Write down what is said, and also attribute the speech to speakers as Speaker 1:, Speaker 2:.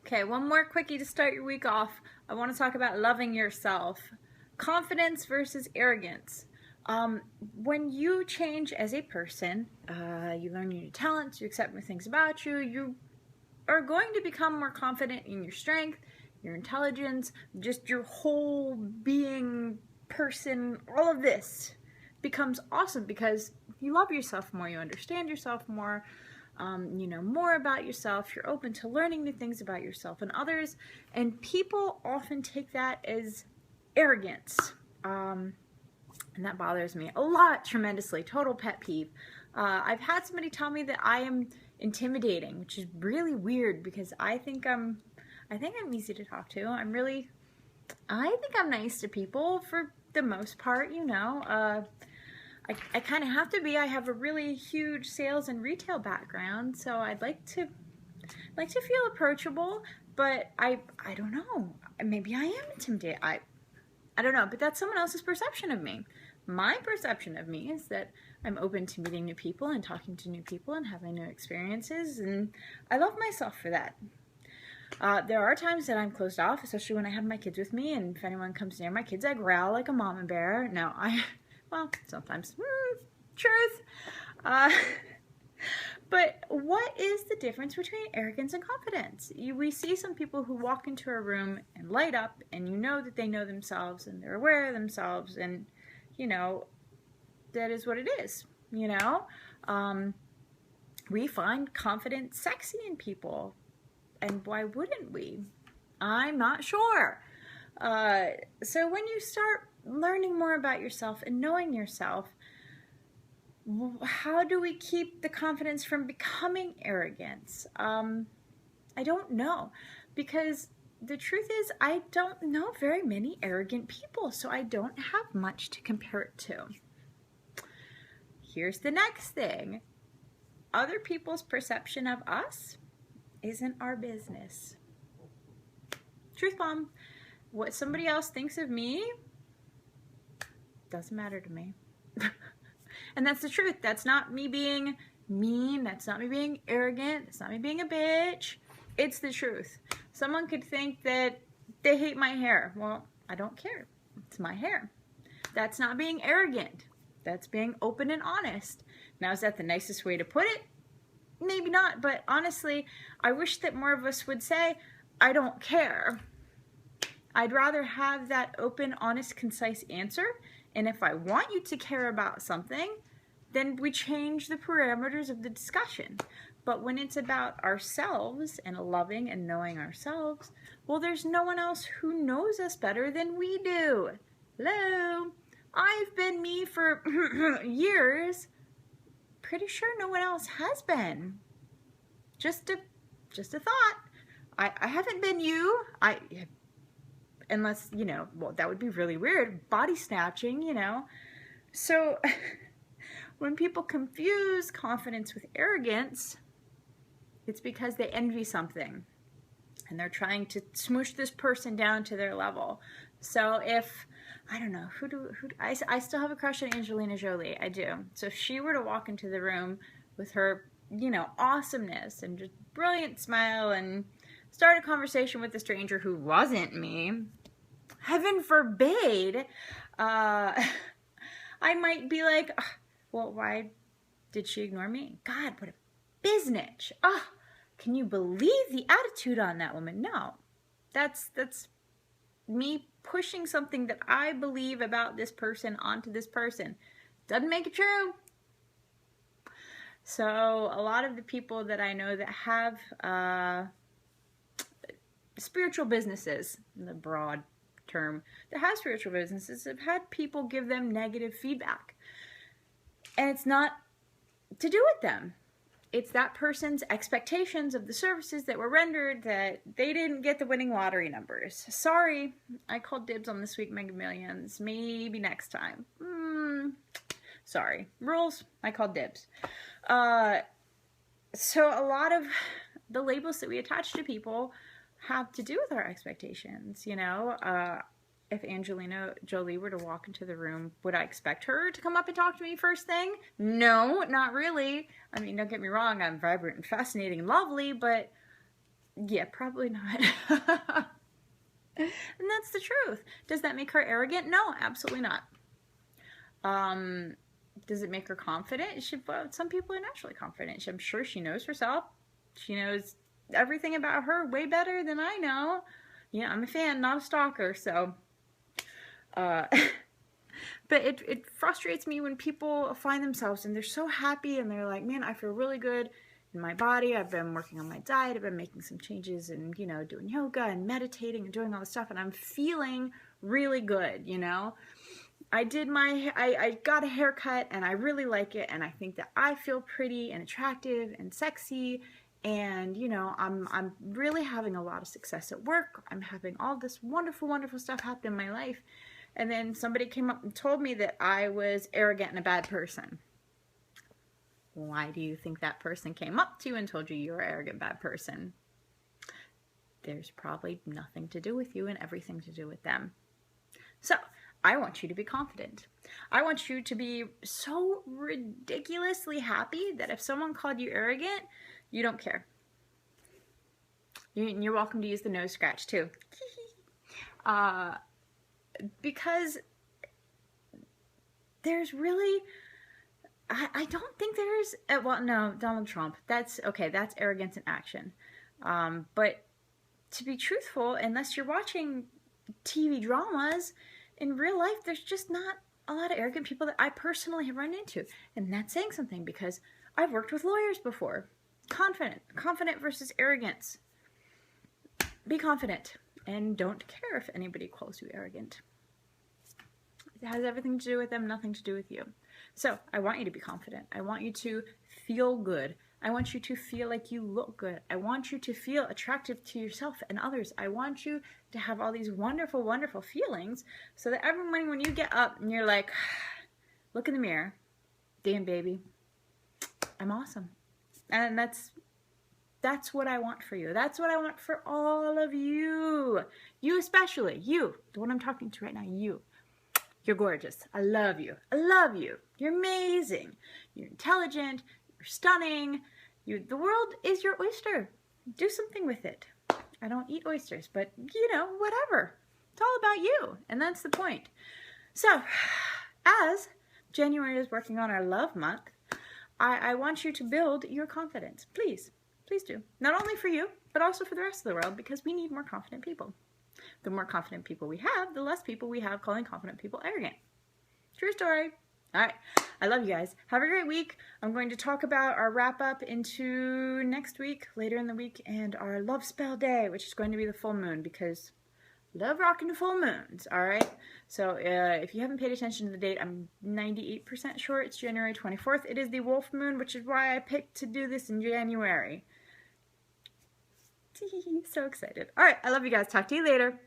Speaker 1: Okay, one more quickie to start your week off. I want to talk about loving yourself. Confidence versus arrogance. When you change as a person, you learn your new talents, you accept new things about you, you are going to become more confident in your strength, your intelligence, just your whole being, person, all of this becomes awesome because you love yourself more, you understand yourself more, you know more about yourself, you're open to learning new things about yourself and others, and people often take that as arrogance. And that bothers me a lot, tremendously, total pet peeve. I've had somebody tell me that I am intimidating, which is really weird because I think I'm easy to talk to. I think I'm nice to people for the most part, you know. I kind of have to be. I have a really huge sales and retail background, so I'd like to feel approachable, but I don't know. Maybe I am intimidated. I don't know, but that's someone else's perception of me. My perception of me is that I'm open to meeting new people and talking to new people and having new experiences, and I love myself for that. There are times that I'm closed off, especially when I have my kids with me, and if anyone comes near my kids, I growl like a mama bear. No, well, sometimes. Truth. But what is the difference between arrogance and confidence? We see some people who walk into a room and light up, and you know that they know themselves and they're aware of themselves, and you know, that is what it is, you know? We find confidence sexy in people, and why wouldn't we? I'm not sure. So when you start learning more about yourself and knowing yourself, how do we keep the confidence from becoming arrogance? I don't know, because the truth is I don't know very many arrogant people, so I don't have much to compare it to. Here's the next thing. Other people's perception of us isn't our business. Truth bomb. What somebody else thinks of me doesn't matter to me. And that's the truth. That's not me being mean. That's not me being arrogant. It's not me being a bitch. It's the truth. Someone could think that they hate my hair. Well, I don't care. It's my hair. That's not being arrogant. That's being open and honest. Now, is that the nicest way to put it? Maybe not, but honestly, I wish that more of us would say, I don't care. I'd rather have that open, honest, concise answer. And if I want you to care about something, then we change the parameters of the discussion. But when it's about ourselves and loving and knowing ourselves, well, there's no one else who knows us better than we do. Hello? I've been me for years. Pretty sure no one else has been. Just a thought. I haven't been you. Unless, you know, well, that would be really weird. Body snatching, you know. So when people confuse confidence with arrogance, it's because they envy something and they're trying to smoosh this person down to their level. So if, I don't know, I still have a crush on Angelina Jolie. I do. So if she were to walk into the room with her, you know, awesomeness and just brilliant smile and start a conversation with a stranger who wasn't me, heaven forbid, I might be like, oh, well, why did she ignore me? God, what a biznitch. Oh, can you believe the attitude on that woman? No, that's me pushing something that I believe about this person onto this person. Doesn't make it true. So a lot of the people that I know that have spiritual businesses, in the broad term, that have spiritual businesses, have had people give them negative feedback. And it's not to do with them. It's that person's expectations of the services that were rendered, that they didn't get the winning lottery numbers. Sorry, I called dibs on this week Mega Millions. Maybe next time. Sorry. Rules, I called dibs. So a lot of the labels that we attach to people have to do with our expectations, you know. If Angelina Jolie were to walk into the room, would I expect her to come up and talk to me first thing? No, not really. I mean, don't get me wrong, I'm vibrant and fascinating and lovely, but Yeah, probably not. And that's the truth. Does that make her arrogant? No, absolutely not. Does it make her confident? Well, some people are naturally confident. I'm sure she knows herself. She knows everything about her way better than I know. Yeah, I'm a fan, not a stalker, so... but it frustrates me when people find themselves and they're so happy and they're like, man, I feel really good in my body. I've been working on my diet. I've been making some changes and, you know, doing yoga and meditating and doing all this stuff, and I'm feeling really good, you know? I got a haircut and I really like it, and I think that I feel pretty and attractive and sexy, and you know, I'm really having a lot of success at work. I'm having all this wonderful, wonderful stuff happen in my life. And then somebody came up and told me that I was arrogant and a bad person. Why do you think that person came up to you and told you you're an arrogant, bad person? There's probably nothing to do with you and everything to do with them. So, I want you to be confident. I want you to be so ridiculously happy that if someone called you arrogant, you don't care. You're welcome to use the nose scratch too. Because there's really, I don't think there's, well, no, Donald Trump, that's, okay, that's arrogance in action. But to be truthful, unless you're watching TV dramas, in real life, there's just not a lot of arrogant people that I personally have run into. And that's saying something, because I've worked with lawyers before. Confident versus arrogance. Be confident. And don't care if anybody calls you arrogant. It has everything to do with them, nothing to do with you. So, I want you to be confident. I want you to feel good. I want you to feel like you look good. I want you to feel attractive to yourself and others. I want you to have all these wonderful, wonderful feelings, so that every morning when you get up and you're like, look in the mirror, damn baby, I'm awesome. And that's what I want for you. That's what I want for all of you. You especially. You. The one I'm talking to right now. You. You're gorgeous. I love you. I love you. You're amazing. You're intelligent. You're stunning. The world is your oyster. Do something with it. I don't eat oysters, but, you know, whatever. It's all about you. And that's the point. So, as January is working on our love month, I want you to build your confidence. Please. Please do. Not only for you, but also for the rest of the world, because we need more confident people. The more confident people we have, the less people we have calling confident people arrogant. True story. All right. I love you guys. Have a great week. I'm going to talk about our wrap up into next week, later in the week, and our love spell day, which is going to be the full moon, because love rocking the full moons. All right. So if you haven't paid attention to the date, I'm 98% sure it's January 24th. It is the wolf moon, which is why I picked to do this in January. So excited. All right. I love you guys. Talk to you later.